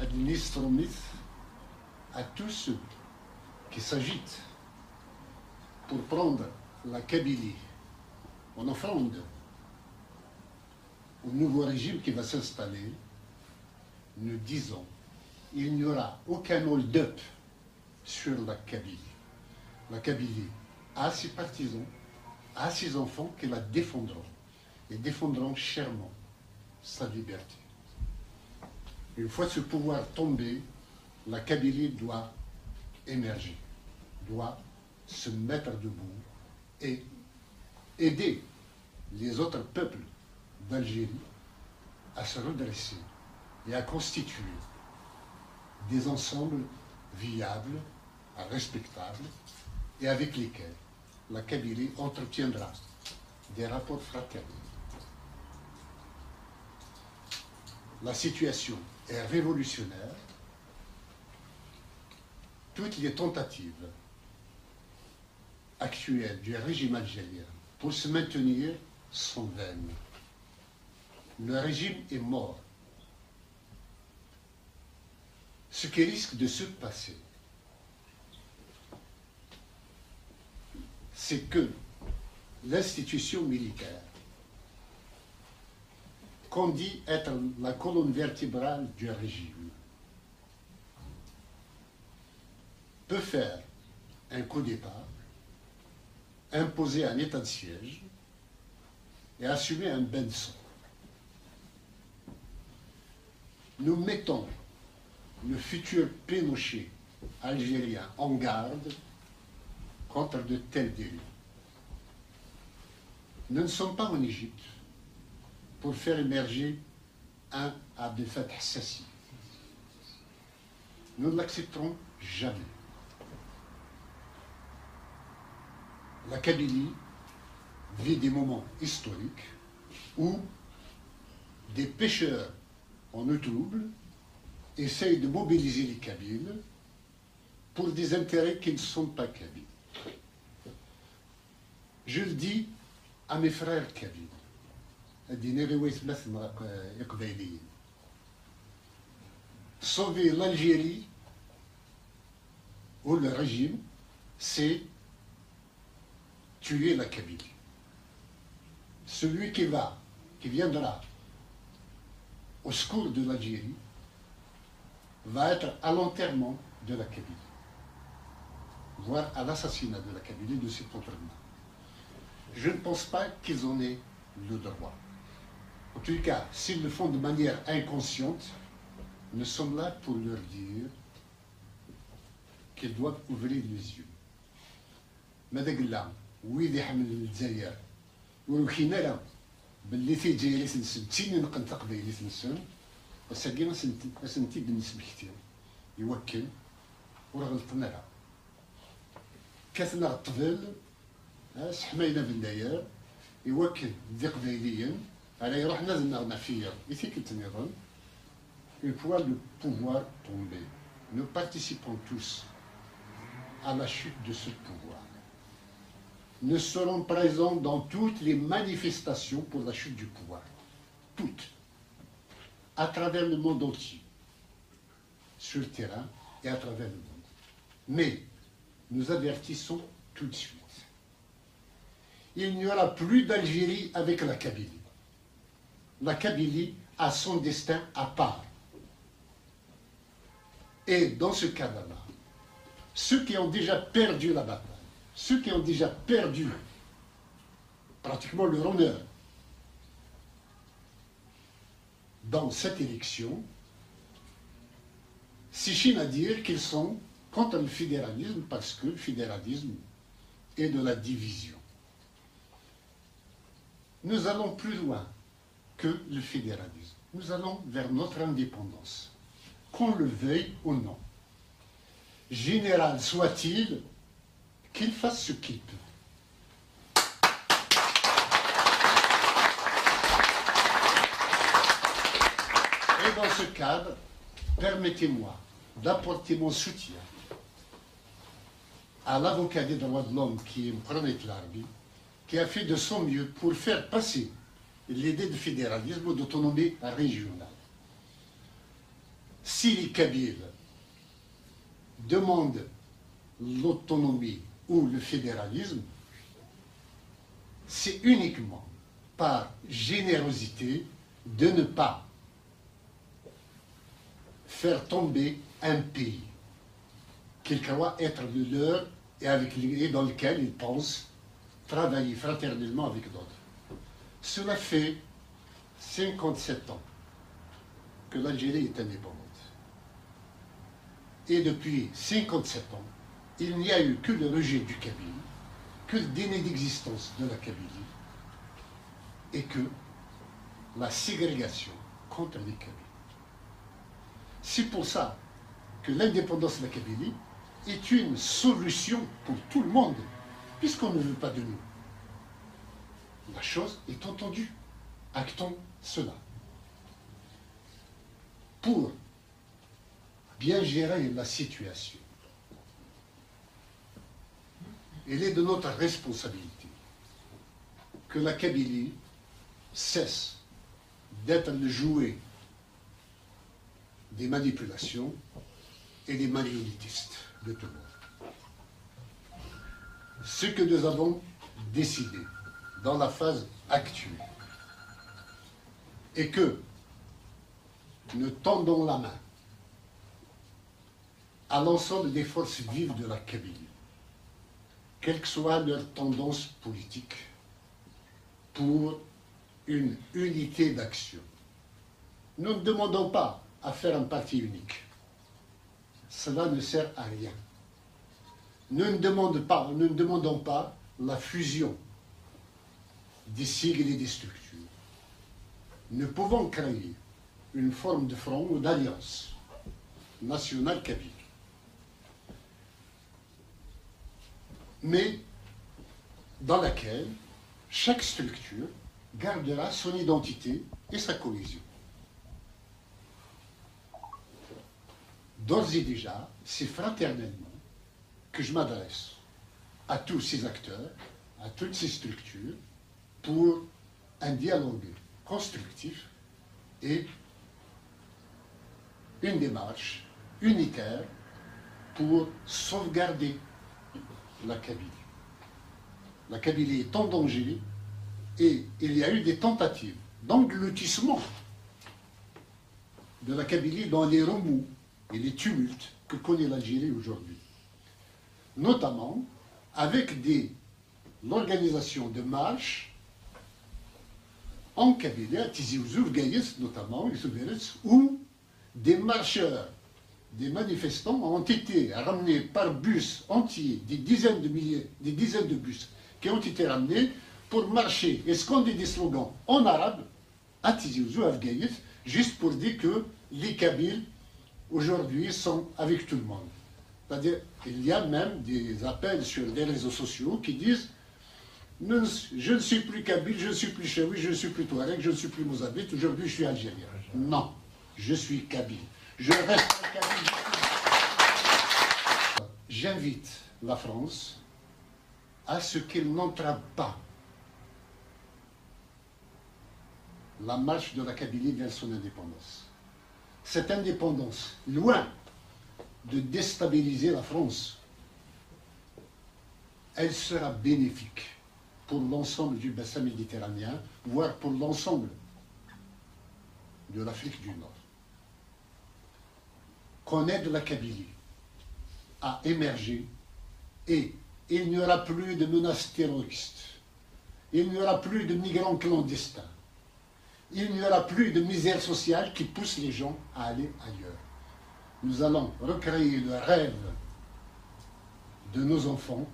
administromit à tous ceux qui s'agitent pour prendre la Kabylie en offrande au nouveau régime qui va s'installer, nous disons il n'y aura aucun hold-up sur la Kabylie. La Kabylie a ses partisans, a ses enfants qui la défendront et défendront chèrement sa liberté. Une fois ce pouvoir tombé, la Kabylie doit émerger, doit se mettre debout et aider les autres peuples d'Algérie à se redresser et à constituer des ensembles viables, respectables et avec lesquels la Kabylie entretiendra des rapports fraternels. La situation est révolutionnaire. Toutes les tentatives actuelles du régime algérien pour se maintenir sont vaines. Le régime est mort. Ce qui risque de se passer, c'est que l'institution militaire, qu'on dit être la colonne vertébrale du régime, peut faire un coup d'État, imposer un état de siège et assumer un bain de sang. Nous mettons le futur Pinochet algérien en garde contre de tels délits. Nous ne sommes pas en Égypte pour faire émerger un Abdel Fattah Sassi. Nous ne l'accepterons jamais. La Kabylie vit des moments historiques où des pêcheurs en eau trouble essayent de mobiliser les Kabyles pour des intérêts qui ne sont pas kabyles. Je le dis à mes frères kabyles. Sauver l'Algérie ou le régime, c'est tuer la Kabylie. Celui qui viendra au secours de l'Algérie va être à l'enterrement de la Kabylie, voire à l'assassinat de la Kabylie de ses propres mains. Je ne pense pas qu'ils en aient le droit. En tout cas, s'ils le font de manière inconsciente, nous sommes là pour leur dire qu'ils doivent ouvrir les yeux. ويدي يحمل الجزائر ولكن لا باللي فيه جاي سنسن تيني نقنطق به اللي سنسن وساقينا سنتي بالنسبة كتير يوكل ورغلطنا لها كاتنا الطفل سحمينا بالداير يوكل ذي قبيليا على يروح نازل نغنافير يثيك التنظام. Une fois le pouvoir tombé, nous participons tous à la chute de ce pouvoir. Nous serons présents dans toutes les manifestations pour la chute du pouvoir. Toutes. À travers le monde entier. Sur le terrain et à travers le monde. Mais nous avertissons tout de suite. Il n'y aura plus d'Algérie avec la Kabylie. La Kabylie a son destin à part. Et dans ce cadre-là, ceux qui ont déjà perdu la bataille, ceux qui ont déjà perdu pratiquement leur honneur dans cette élection, s'échinent à dire qu'ils sont contre le fédéralisme parce que le fédéralisme est de la division. Nous allons plus loin que le fédéralisme. Nous allons vers notre indépendance, qu'on le veuille ou non. Général soit-il, qu'il fasse ce qu'il peut. Et dans ce cadre, permettez-moi d'apporter mon soutien à l'avocat des droits de l'homme qui est Mouhamed Larbi, qui a fait de son mieux pour faire passer l'idée de fédéralisme ou d'autonomie régionale. si les Kabyles demandent l'autonomie ou le fédéralisme, c'est uniquement par générosité de ne pas faire tomber un pays qu'ils croient être le leur et dans lequel ils pensent travailler fraternellement avec d'autres. Cela fait 57 ans que l'Algérie est indépendante. Et depuis 57 ans, il n'y a eu que le rejet du Kabyle, que le déni d'existence de la Kabylie et que la ségrégation contre les Kabyles. C'est pour ça que l'indépendance de la Kabylie est une solution pour tout le monde, puisqu'on ne veut pas de nous. La chose est entendue. Actons cela. Pour bien gérer la situation, il est de notre responsabilité que la Kabylie cesse d'être le jouet des manipulations et des marionnettistes de tout le monde. Ce que nous avons décidé dans la phase actuelle est que nous tendons la main à l'ensemble des forces vives de la Kabylie, quelle que soit leur tendance politique, pour une unité d'action. Nous ne demandons pas à faire un parti unique. Cela ne sert à rien. Nous ne demandons pas la fusion des sigles et des structures. Nous pouvons créer une forme de front ou d'alliance nationale kabyle. Mais dans laquelle chaque structure gardera son identité et sa cohésion. D'ores et déjà, c'est fraternellement que je m'adresse à tous ces acteurs, à toutes ces structures, pour un dialogue constructif et une démarche unitaire pour sauvegarder la Kabylie. La Kabylie est en danger et il y a eu des tentatives d'engloutissement de la Kabylie dans les remous et les tumultes que connaît l'Algérie aujourd'hui. Notamment avec l'organisation de marches en Kabylie, à Tizi Ouzou, Gaïs notamment, où des marcheurs, des manifestants ont été ramenés par bus entiers, des dizaines de bus qui ont été ramenés pour marcher et scander des slogans en arabe à Tizi Ouzou, à Gaïs, juste pour dire que les Kabyles aujourd'hui sont avec tout le monde. C'est-à-dire, il y a même des appels sur les réseaux sociaux qui disent « Je ne suis plus Kabyle, je ne suis plus Chaoui, je ne suis plus Touareg, je ne suis plus Mozabite, aujourd'hui je suis Algérien. » Non, je suis Kabyle. Je reste Kabyle. J'invite la France à ce qu'elle n'entrave pas la marche de la Kabylie vers son indépendance. Cette indépendance, loin de déstabiliser la France, elle sera bénéfique pour l'ensemble du bassin méditerranéen, voire pour l'ensemble de l'Afrique du Nord. Qu'on aide la Kabylie à émerger et il n'y aura plus de menaces terroristes, il n'y aura plus de migrants clandestins, il n'y aura plus de misère sociale qui pousse les gens à aller ailleurs. Nous allons recréer le rêve de nos enfants